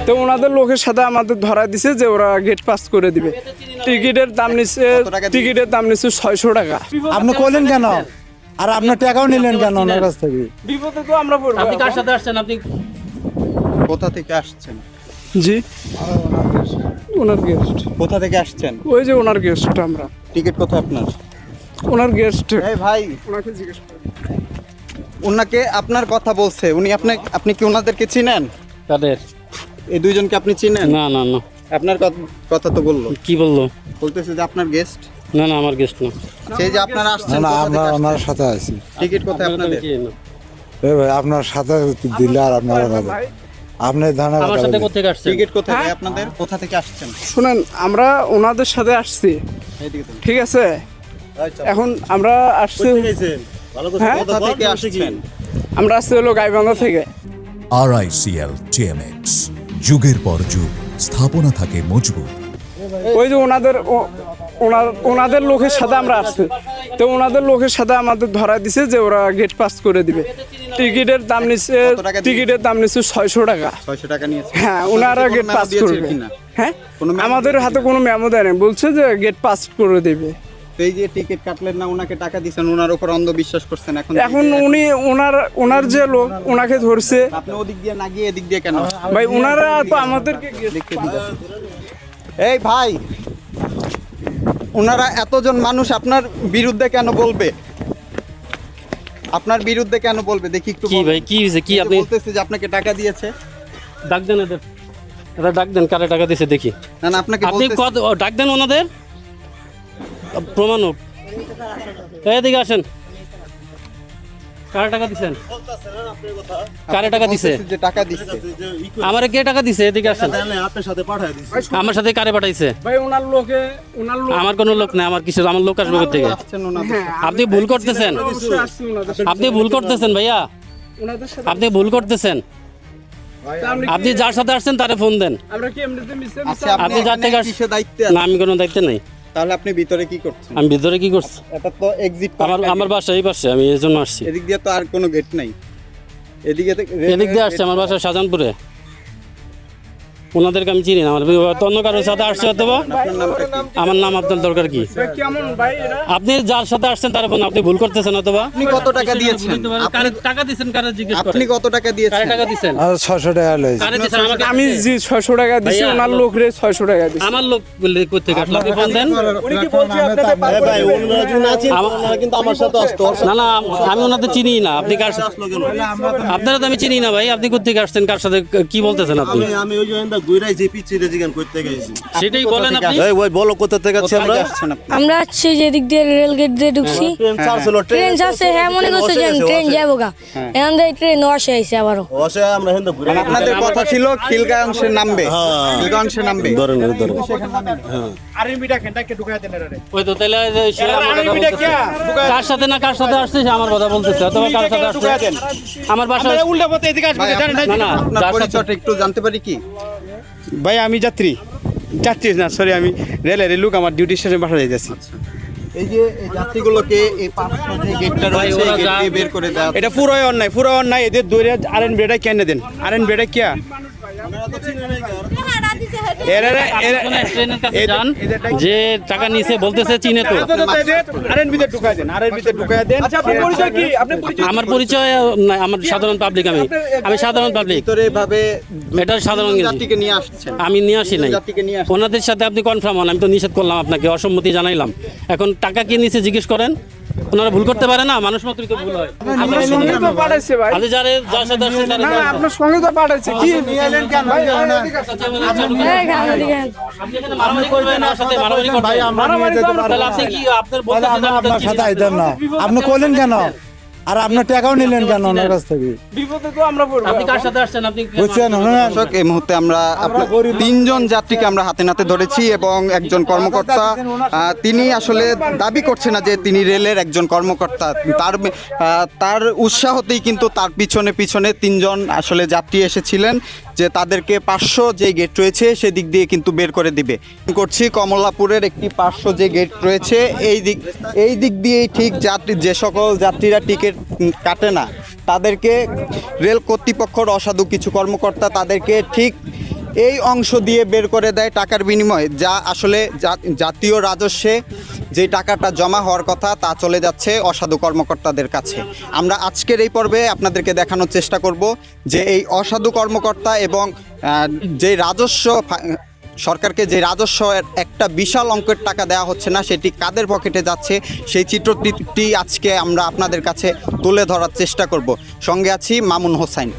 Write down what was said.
তো ওনাদের লোকের সাথে আমাদের ধরা দিছে যে ওরা গেট পাস করে দিবে। টিকিটের দাম নিচ্ছে 600 টাকা। আপনি কইলেন কেন? আর আপনার টাকাও নিলেন কেন ওনার কাছ থেকে? বিপদে তো আমরা পড়বো। আপনি কার সাথে আসছেন? আপনি কোথা থেকে আসছেন? জি ওনার গেস্ট। কোথা থেকে আসছেন? ওই যে ওনার গেস্ট আমরা। টিকিট কোথায় আপনার? ওনার গেস্ট। এই ভাই, ওনাকে জিজ্ঞেস করুন। ওনাকে আপনার কথা বলছে উনি। আপনি কি ওনাদেরকে চিনেন? কাদের? এই দুইজনকে আপনি চিনেন? না না না। আপনার কথা তো বললো। কি বললো? বলতেছে যে আপনার গেস্ট। না না, আমার গেস্ট না। সেই যে আপনারা আসছেন, না কোথা আমরা থেকে ওনার আসছেন? সাথে আছি। টিকিট কোথায় আপনাদের? ভাই আপনার সাথে দিলে আর আপনারা দাদা আপনি ধানের আমার সাথে কোথেকে আসছেন? টিকিট কোথায় ভাই আপনাদের? কোথা থেকে আসছেন? শুনেন, আমরা ওনাদের সাথে আসছি, এইদিকে তো। ঠিক আছে? এখন আমরা আসছি, হ্যাঁ কোথা থেকে আসছেন? আমরা আসছি হলো গাইবান্ধা থেকে। RICL TMX যুগের পর যুগ স্থাপনা থাকে মজবুত। ওই যে ওনাদের লোকের সাথে আমরা আসছি, তো ওনাদের লোকের সাথে আমাদের ধরা দিছে যে ওরা গেট পাস করে দিবে। টিকিটের দাম নিচ্ছে কত টাকা দিয়েছে? 600 টাকা। 600 টাকা নিয়েছে। হ্যাঁ, ওনারা কোনো গেট memo পাস দিয়েছে করবে। কিনা? হ্যাঁ, কোনো memo আমাদের দিয়েছে হাতে কিনা? কোনো মেমো দেয় না, বলছে যে গেট পাস করে দেবে। তো এই যে টিকিট কাটলেন না, ওনাকে টাকা দিয়েছেন, ওনার উপর অন্ধ বিশ্বাস করছেন। এখন উনি ওনার যে লোক ওনাকে ধরছে। আপনি ওদিক দিয়ে না গিয়ে এদিক দিয়ে কেন? ভাই ওনারা তো আমাদেরকে লিখে দিতেছে। এই ভাই, ওনারা এতজন মানুষ আপনার বিরুদ্ধে কেন বলবে? আপনার বিরুদ্ধে কেন বলবে দেখি একটু কি বলেন। ভাই, কি হয়েছে? কি এই যে আপনি বলতেছে যে আপনাকে টাকা দিয়েছে। ডাক দেন এদের। এরা ডাক দেন, কারে টাকা দিছে দেখি। না না, আপনাকে আপনি বলতেছে ডাক দেন ওনাদের, প্রমাণ হোক। এদিকে আসেন। কারে টাকা দিছেন? কারে টাকা দিছে? বলতেছে যে টাকা দিচ্ছে। আমারে কে টাকা দিছে? এদিকে আসেন। আমার সাথে কারে পাঠাইছে? ভাই ওনার লোক আমার কোনো লোক নাই। আমার কিছু, আমার লোক আসবে থেকে। আসছেন ওনাদের হ্যাঁ, সাথে। আপনি ভুল করতেছেন। অবশ্যই আসছি ওনাদের সাথে। আপনি ভুল করতেছেন ভাইয়া, ওনাদের সাথে আপনি ভুল করতেছেন। আপনি যার সাথে আসছেন তারে ফোন দেন। আমরা কি এমনিতে মিশে আচ্ছা, আপনি আপনি যার থেকে কিসে দায়িত্বে না, আমি কোনো দায়িত্ব নাই। তাহলে আপনি ভিতরে কি করছেন? আমি ভিতরে কি করছি? এটা তো এক্সিট। আমার বাসা এই পাশে, আমি এই জন্য আসছি। এদিক দিয়ে তো আর কোনো গেট নাই। এদিকে এদিক দিয়ে আসছে, আমার বাসা শাহজাহানপুরে। ওনাদেরকে আমি চিনি না। আমার অন্য কারোর সাথে আসছে অথবা আপনার নামটা কি? আমার নাম আপনার দরকার কি? কেমন ভাই এরা? আপনি যার সাথে আসছেন তার ফোন আপনি ভুল করতেছেন অথবা আপনি কত টাকা দিয়েছেন? কারে টাকা দিচ্ছেন? কারে জিজ্ঞেস করেন। আপনি কত টাকা কারে দিয়েছেন? টাকা দিচ্ছেন? আর 600 টাকা লইছে। কারে দিচ্ছেন? আমাকে আমি জি 600 টাকা দিছি, ভাইয়া, ওনার লোক রে 600 টাকা দিছি। আমার লোক বললে কোথেকে আসলো? আপনি ফোন দেন। উনি কি বলছে আপনাদের পার করে দিবে? না না, আমি ওনাদের চিনি না। আপনি কার সাথে? আপনারা তো আমি চিনি না ভাই। আপনি কোথেকে আসছেন? কার সাথে কি বলতেছেন আপনি? আমি ওই জন্য ঘুরাই যে পিছিয়ে জিগান করতে গেছি। সেটাই বলেন আপনি। এই ওই বলো কোথা থেকে আছি আমরা? আসছেন আপনি? আমরা আসছি যেদিক দিয়ে রেল গেট দিয়ে ঢুকছি। ট্রেন ছাড়ছিল, ট্রেন যাচ্ছে, হ্যাঁ মনে করছে যে ট্রেন যাবো গা, এখান থেকে ট্রেন আসে আইছে আবারও। অসে আমরা হেন্দা ঘুরে মানে আপনাদের কথা ছিল খিলগাঁওয়ে নামবে। খিলগাঁওয়ে নামবে। ধরেন ধরেন। ওই তো তাহলে কার সাথে না কার সাথে আসছে সে আমার কথা বলতেছে অথবা কার সাথে আসছে আমার বাসা না না আপনার যার সাথে পরিচয়টা একটু জানতে পারি কি? ভাই আমি যাত্রী না, সরি, আমি রেলের লোক, আমার ডিউটি স্টেশনে বাসা যাইতেছি। এই যে এই যাত্রীগুলোকে এই পাঁচটা যে গেটটা ভাই, রয়েছে, ওরা এই গেট যা- দিয়ে বের করে দেওয়া। এটা পুরো অন্যায়। এদের দৌড়ে আরেন বেড়া কেন দেন? আরেন বেড়া কিয়া ট্রেনের কাছে যান, যে টাকা নিছে বলতেছে চিনে তো। আরেন ভিতরে ঢুকাই দেন, আরেন ভিতরে ঢুকাই দেন। আচ্ছা, আপনার পরিচয় কি? আপনি পরিচয় আমার পরিচয় না, আমার সাধারণ পাবলিক। আমি সাধারণ পাবলিক। ভিতরে এভাবে এটা সাধারণ গেছি। যাত্রীকে নিয়ে আসছেন। আমি নিয়ে আসি নাই। যাত্রীকে নিয়ে আসছেন। ওনাদের সাথে আপনি কনফার্ম হন। আমি তো নিষেধ করলাম আপনাকে, অসম্মতি জানাইলাম। এখন টাকা কে নিচে জিজ্ঞেস করেন। ওনারা ভুল করতে পারে না, মানুষ মাত্রই তো ভুল হয়। আপনার সঙ্গে তো পাঠাইছে ভাই। আপনি যার সাথে আসছেন তারে না বলেন। আপনার সঙ্গে তো পাঠাইছে। কি নিয়ে এলেন কেন ভাই? এই ঘাম দিকে আপনি এখানে মারামারি করবেন না, ওর সাথে মারামারি করবেন। মারামারি তো আমরা তাহলে আপনি কি আপনার তাহলে বলতেছেন আমরা আপনার সাথে আইতাম না। আপনি কইলেন কেন? আর আপনার টাকাও নিলেন কেন ওনার কাছ থেকে? বিপদে তো আমরা পড়বো। আপনি কার সাথে আসছেন? আপনি বুঝছেন? দর্শক, এই মুহূর্তে আমরা তিনজন যাত্রীকে আমরা হাতে নাতে ধরেছি এবং একজন কর্মকর্তা তিনি আসলে দাবি করছে না যে তিনি রেলের একজন কর্মকর্তা। তার উৎসাহতেই কিন্তু তার পিছনে পিছনে তিনজন আসলে যাত্রী এসেছিলেন যে তাদেরকে 500 যে গেট রয়েছে সেদিক দিয়ে কিন্তু বের করে দিবে। করছি কমলাপুরের একটি 500 যে গেট রয়েছে এই দিক দিয়েই ঠিক যে সকল যাত্রীরা টিকিট কাটে না তাদেরকে রেল কর্তৃপক্ষের অসাধু কিছু কর্মকর্তা তাদেরকে ঠিক এই অংশ দিয়ে বের করে দেয় টাকার বিনিময়ে, যা আসলে জাতীয় রাজস্বে যে টাকাটা জমা হওয়ার কথা তা চলে যাচ্ছে অসাধু কর্মকর্তাদের কাছে। আমরা আজকের এই পর্বে আপনাদেরকে দেখানোর চেষ্টা করব যে এই অসাধু কর্মকর্তা এবং যে রাজস্ব সরকারকে যে রাজস্ব একটা বিশাল অঙ্কের টাকা দেওয়া হচ্ছে না, সেটি কাদের পকেটে যাচ্ছে সেই চিত্রটি আজকে আমরা আপনাদের কাছে তুলে ধরার চেষ্টা করব। সঙ্গে আছি মামুন হোসাইন।